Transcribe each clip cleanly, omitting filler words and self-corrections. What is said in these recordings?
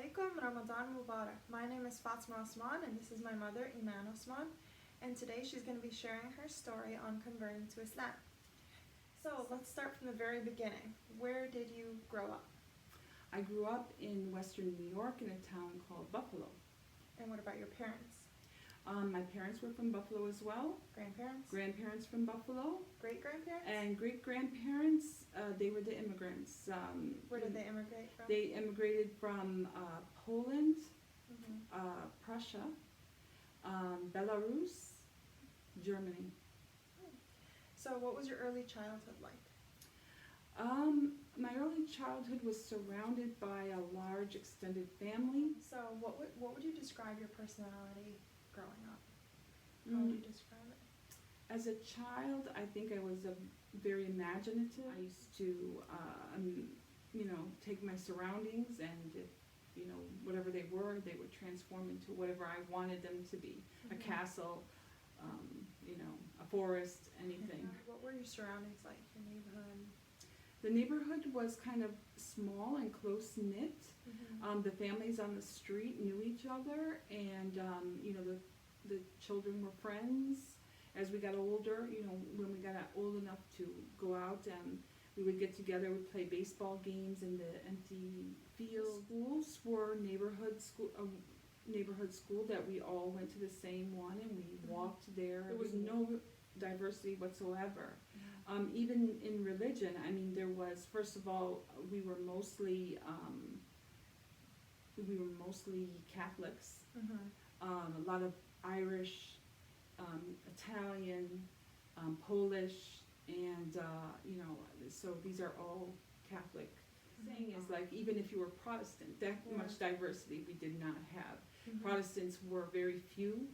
alaikum, Ramadan Mubarak. My name is Fatima Osman and this is my mother, Iman Osman. And today she's going to be sharing her story on converting to Islam. So let's start from the very beginning. Where did you grow up? I grew up in western New York in a town called Buffalo. And what about your parents? My parents were from Buffalo as well. Grandparents? Grandparents from Buffalo. Great-grandparents? And great-grandparents, they were the immigrants. Where did they immigrate from? They immigrated from Poland, Mhm. Prussia, Belarus, Germany. So what was your early childhood like? My early childhood was surrounded by a large extended family. So what would you describe your personality growing up? How would you describe it? As a child, I think I was very imaginative. I used to, take my surroundings and, whatever they were, they would transform into whatever I wanted them to be. A castle, a forest, anything. What were your surroundings like, your neighborhood? The neighborhood was kind of small and close-knit. The families on the street knew each other, and, the children were friends. As we got older, when we got old enough to go out, we would get together, we'd play baseball games in the empty field. Schools were neighborhood school that we all went to the same one, and we walked there. There was no diversity whatsoever. Even in religion, there was, first of all, we were mostly Catholics. A lot of Irish, Italian, Polish, and so these are all Catholic. Saying is, like, even if you were Protestant, that much diversity we did not have. Protestants were very few,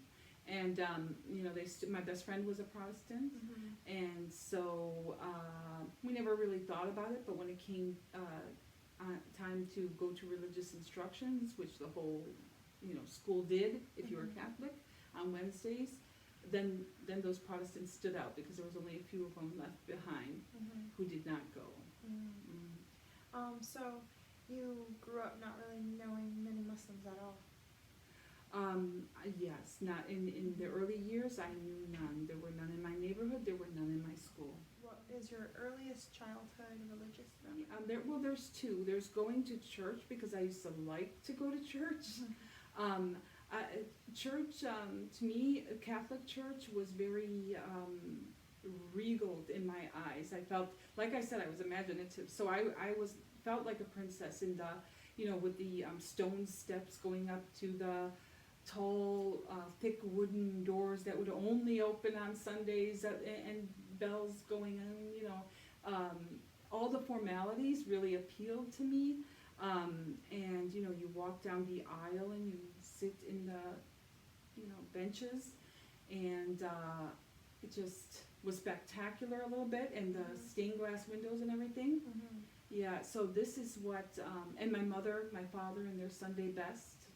and my best friend was a Protestant, and so we never really thought about it. But when it came time to go to religious instructions, which the whole school did, if you were Catholic, on Wednesdays, then those Protestants stood out because there was only a few of them left behind who did not go. So you grew up not really knowing many Muslims at all? Yes, not in the early years. I knew none. There were none in my neighborhood. There were none in my school. What is your earliest childhood religious memory? There's two. There's going to church because I used to like to go to church. Church, to me, a Catholic church was very regal in my eyes. I felt, like I said, I was imaginative, so I felt like a princess in the, with the stone steps going up to the tall, thick wooden doors that would only open on Sundays, and bells going on. All the formalities really appealed to me. And you walk down the aisle and you sit in the benches, and it just was spectacular a little bit, and the stained glass windows and everything. Yeah, so this is what, and my mother, my father in their Sunday best,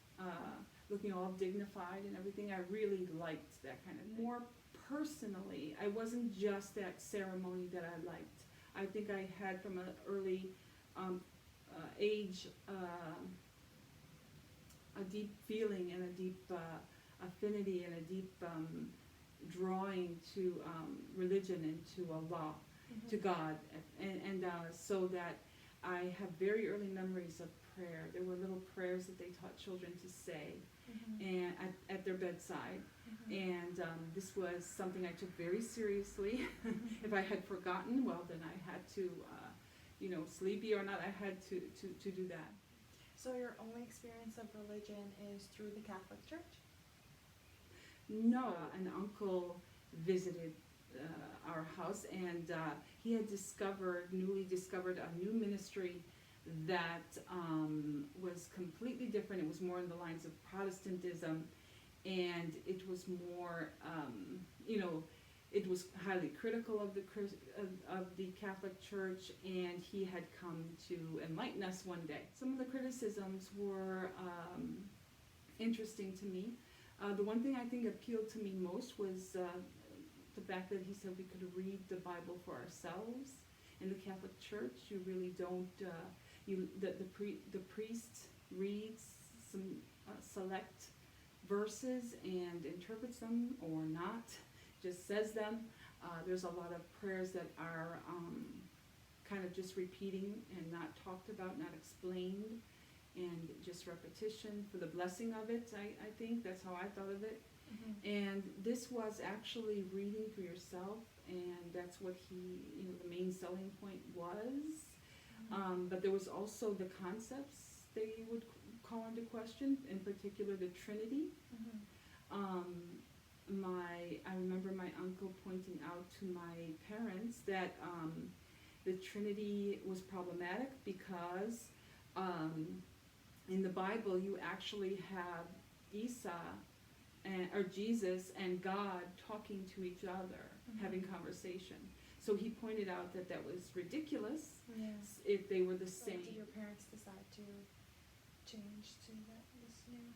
looking all dignified and everything. I really liked that kind of thing. More personally, I wasn't just that ceremony that I liked. I think I had from an early age a deep feeling and a deep affinity and a deep drawing to religion and to Allah, to God, and so that I have very early memories of prayer. There were little prayers that they taught children to say, and at their bedside, and this was something I took very seriously. If I had forgotten, well, then I had to, sleepy or not, I had to do that. So your only experience of religion is through the Catholic Church? No, an uncle visited our house, and he had newly discovered a new ministry that was completely different. It was more in the lines of Protestantism, and it was more, it was highly critical of the Catholic Church, and he had come to enlighten us one day. Some of the criticisms were interesting to me. The one thing I think appealed to me most was the fact that he said we could read the Bible for ourselves. In the Catholic Church, you really don't. The priest reads some select verses and interprets them or not, just says them. There's a lot of prayers that are kind of just repeating and not talked about, not explained, and just repetition for the blessing of it. I think that's how I thought of it. And this was actually reading for yourself, and that's what the main selling point was. But there was also the concepts they would call into question, in particular the Trinity. I remember my uncle pointing out to my parents that the Trinity was problematic because in the Bible you actually have Jesus and God talking to each other, having conversation. So he pointed out that was ridiculous if they were the So same. did your parents decide to change to this new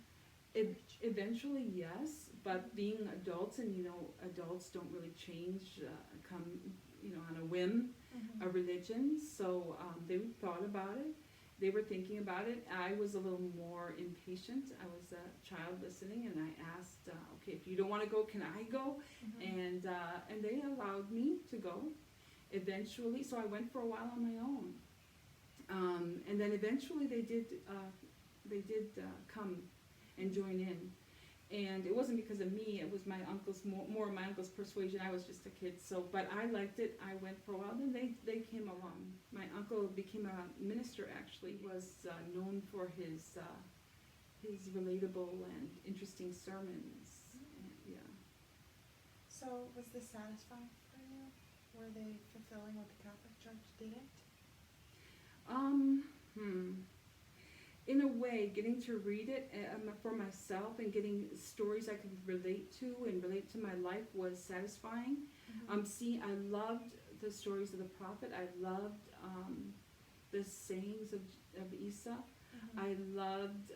church? Eventually, yes, but being adults, and adults don't really change, come, on a whim, a religion. So they thought about it. They were thinking about it. I was a little more impatient. I was a child listening, and I asked, okay, if you don't want to go, can I go? And they allowed me to go. Eventually, so I went for a while on my own. And then eventually they did come and join in. And it wasn't because of me, it was my uncle's, more my uncle's persuasion. I was just a kid, but I liked it. I went for a while, then they came along. My uncle became a minister, actually. He was known for his relatable and interesting sermons. Yeah. So was this satisfying for you? Were they fulfilling what the Catholic Church didn't? In a way, getting to read it for myself and getting stories I could relate to and relate to my life was satisfying. I loved the stories of the prophet. I loved the sayings of Isa. I loved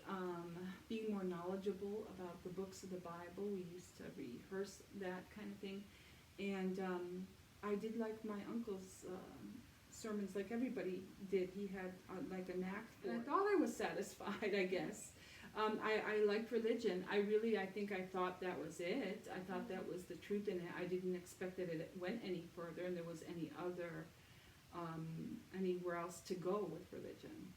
being more knowledgeable about the books of the Bible. We used to rehearse that kind of thing. And I did like my uncle's sermons, like everybody did. He had like a knack for it. I thought I was satisfied, I guess. I liked religion. I think I thought that was it. I thought that was the truth in it. I didn't expect that it went any further and there was anywhere else to go with religion.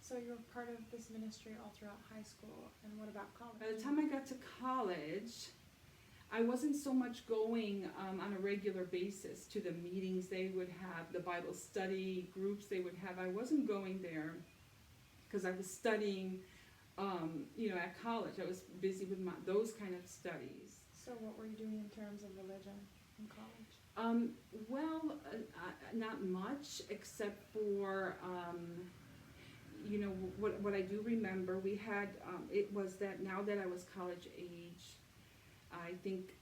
So you were part of this ministry all throughout high school, and what about college? By the time I got to college, I wasn't so much going on a regular basis to the meetings they would have, the Bible study groups they would have. I wasn't going there because I was studying, at college. I was busy with those kind of studies. So what were you doing in terms of religion in college? Not much, except for, what I do remember, we had, it was that now that I was college age, I think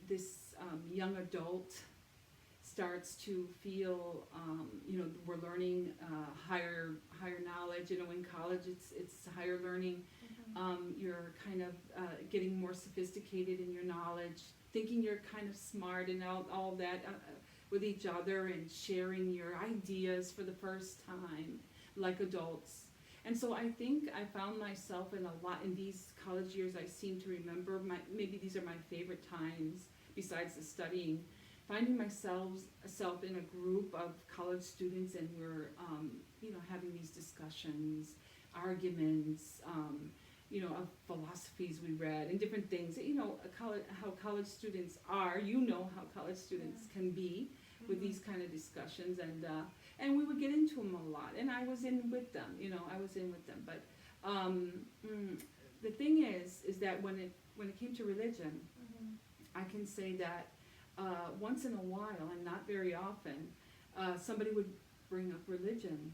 this young adult starts to feel, we're learning higher knowledge. In college it's higher learning. You're kind of getting more sophisticated in your knowledge, thinking you're kind of smart and all that with each other and sharing your ideas for the first time like adults. And so I think I found myself in these college years. I seem to remember maybe these are my favorite times besides the studying, finding myself in a group of college students, and we're having these discussions, arguments, of philosophies we read and different things. How college students are. How college students can be with these kind of discussions, and we would get into them a lot, and I was in with them. But the thing is that when it came to religion, I can say that once in a while, and not very often, somebody would bring up religion,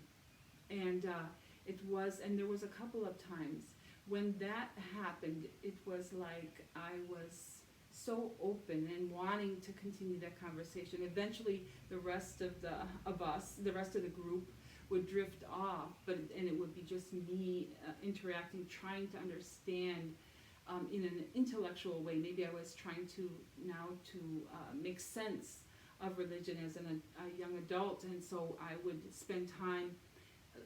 and there was a couple of times when that happened. It was like I was so open and wanting to continue that conversation. Eventually, the rest of the rest of the group would drift off, and it would be just me interacting, trying to understand in an intellectual way. Maybe I was trying to make sense of religion as a young adult, and so I would spend time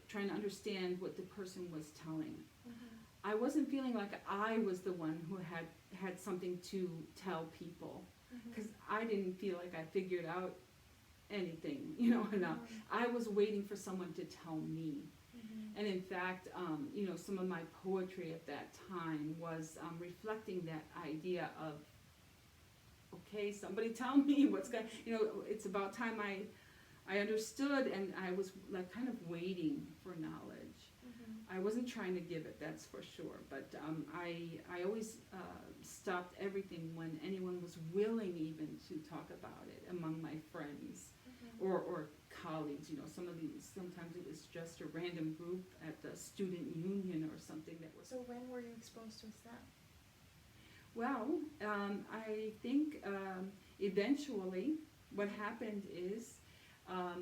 trying to understand what the person was telling. Mhm. I wasn't feeling like I was the one who had something to tell people, Mhm. because I didn't feel like I figured out anything, enough. Mhm. I was waiting for someone to tell me. Mhm. And in fact, some of my poetry at that time was reflecting that idea of, okay, somebody tell me what's going. It's about time I understood, and I was like kind of waiting for knowledge. Mhm. I wasn't trying to give it, that's for sure. But I always stopped everything when anyone was willing even to talk about it among my friends Mhm. or colleagues. Sometimes it was just a random group at the student union or something that was. So when were you exposed to Islam? Well, I think eventually what happened is, as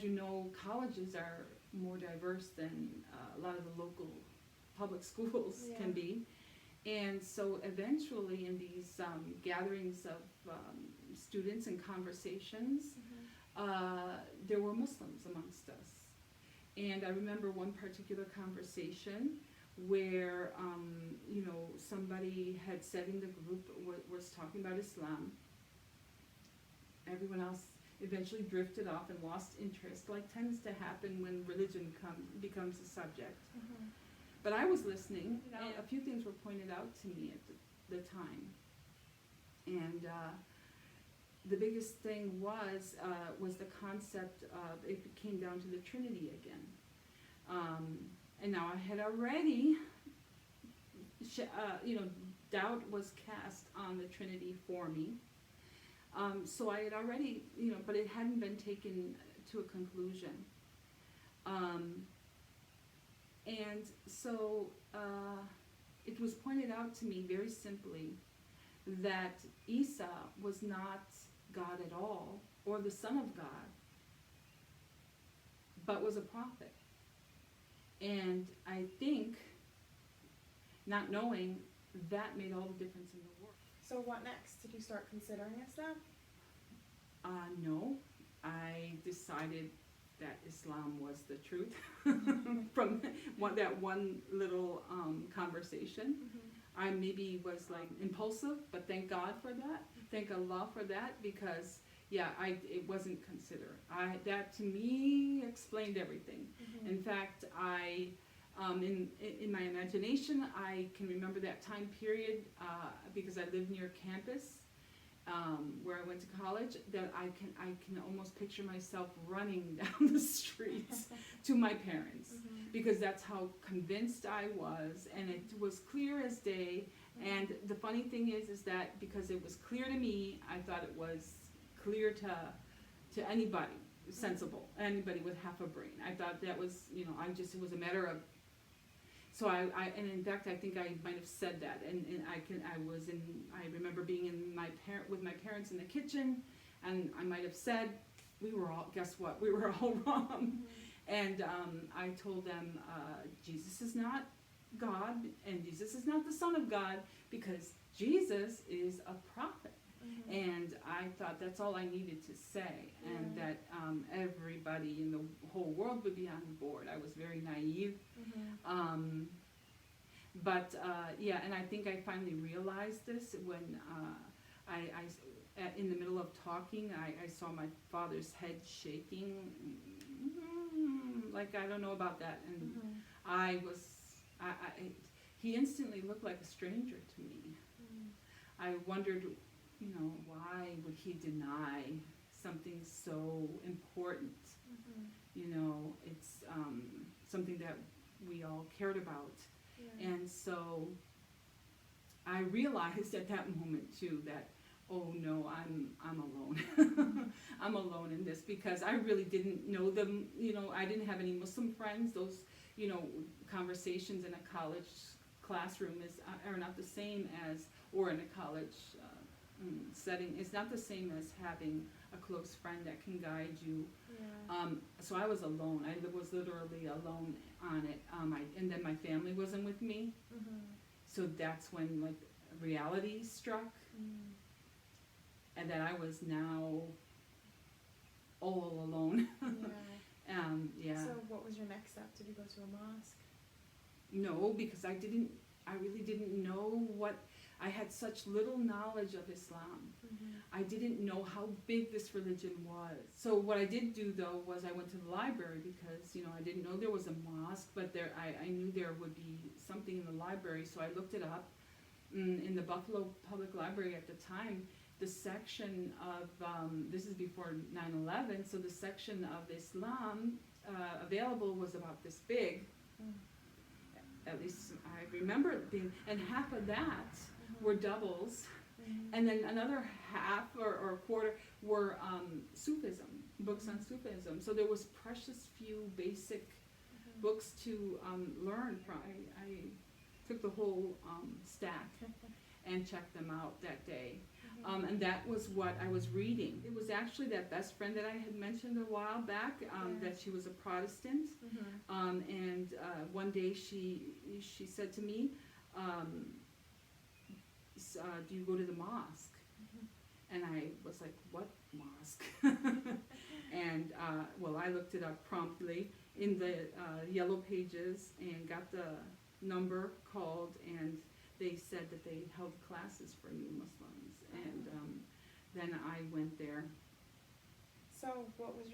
you know, colleges are more diverse than a lot of the local public schools Yeah. can be. And so eventually in these gatherings of students and conversations, there were Muslims amongst us. And I remember one particular conversation where, somebody had said in the group was talking about Islam. Everyone else eventually drifted off and lost interest, like tends to happen when religion becomes a subject. Mhm. But I was listening, and a few things were pointed out to me at the time. And the biggest thing was the concept of, it came down to the Trinity again. And now I had already, doubt was cast on the Trinity for me. So I had already, but it hadn't been taken to a conclusion. And so it was pointed out to me very simply that Isa was not God at all, or the Son of God, but was a prophet. And I think, not knowing, that made all the difference in the world. So what next? Did you start considering Islam? No, I decided that Islam was the truth from that one little conversation. Mhm. I maybe was like impulsive, but thank God for that. Thank Allah for that, because it wasn't considered. That to me explained everything. Mhm. In fact, in my imagination, I can remember that time period because I lived near campus where I went to college. That I can almost picture myself running down the streets to my parents, Mhm. because that's how convinced I was, and it was clear as day. And the funny thing is that because it was clear to me, I thought it was clear to anybody sensible, anybody with half a brain. I thought that was, it was a matter of. So and in fact, I think I might have said that, and I remember being with my parents in the kitchen, and I might have said, guess what, we were all wrong. And I told them, Jesus is not God, and Jesus is not the Son of God, because Jesus is a prophet. Mhm. And I thought that's all I needed to say, and Yeah. that everybody in the whole world would be on board. I was very naive. Mhm. And I think I finally realized this when in the middle of talking, I saw my father's head shaking, like I don't know about that, and Mhm. he instantly looked like a stranger to me. Mhm. I wondered, why would he deny something so important? Mhm. It's something that we all cared about. Yeah. And so I realized at that moment too that, oh no, I'm alone. I'm alone in this, because I really didn't know them. I didn't have any Muslim friends. Those, conversations in a college classroom are not the same as, or in a college setting, it's not the same as having a close friend that can guide you. Yeah. So I was alone. I was literally alone on it. And then my family wasn't with me. Mhm. So that's when like reality struck, Mhm. and that I was now all alone. Yeah. Yeah. So what was your next step? Did you go to a mosque? No, because I really didn't know I had such little knowledge of Islam. I didn't know how big this religion was. So what I did do though was I went to the library because, I didn't know there was a mosque, but I knew there would be something in the library, so I looked it up. In the Buffalo Public Library at the time, the section of, this is before 9/11, so the section of Islam available was about this big. At least I remember it being, and half of that were doubles, and then another half or quarter were Sufism, books on Sufism. So there was precious few basic books to learn from. I took the whole stack and checked them out that day. And that was what I was reading. It was actually that best friend that I had mentioned a while back, that she was a Protestant. And one day she said to me, do you go to the mosque? And I was like, what mosque? And well, I looked it up promptly in the yellow pages and got the number, called, and they said that they held classes for new Muslims, and then I went there. So what was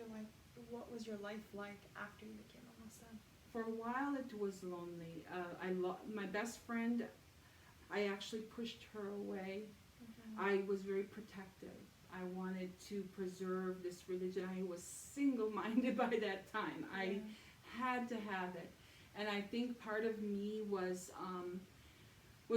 your life like after you became a Muslim? For a while it was lonely. My best friend, I actually pushed her away. I was very protective. I wanted to preserve this religion. I was single-minded by that time. I had to have it. And I think part of me was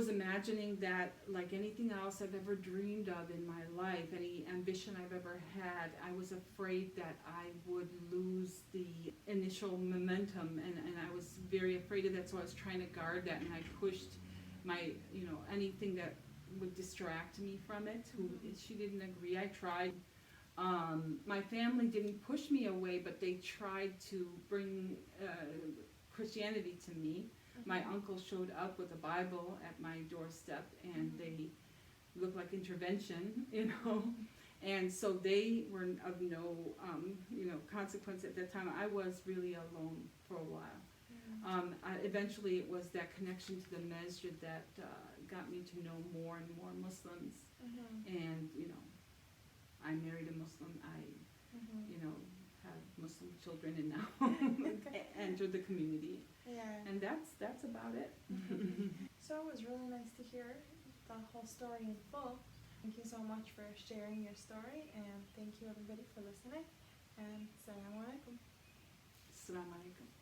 imagining that, like anything else I've ever dreamed of in my life, any ambition I've ever had, I was afraid that I would lose the initial momentum, and I was very afraid of that, so I was trying to guard that, and I pushed my, anything that would distract me from it. She didn't agree. I tried. My family didn't push me away, but they tried to bring Christianity to me. My uncle showed up with a Bible at my doorstep, and they looked like intervention, and so they were of no, consequence at that time. I was really alone for a while. Eventually it was that connection to the masjid that got me to know more and more Muslims, and, I married a Muslim. I, have Muslim children, and now entered the community. And that's about it. So it was really nice to hear the whole story in full. Thank you so much for sharing your story, and thank you everybody for listening, and Assalamu alaikum. Assalamu alaikum.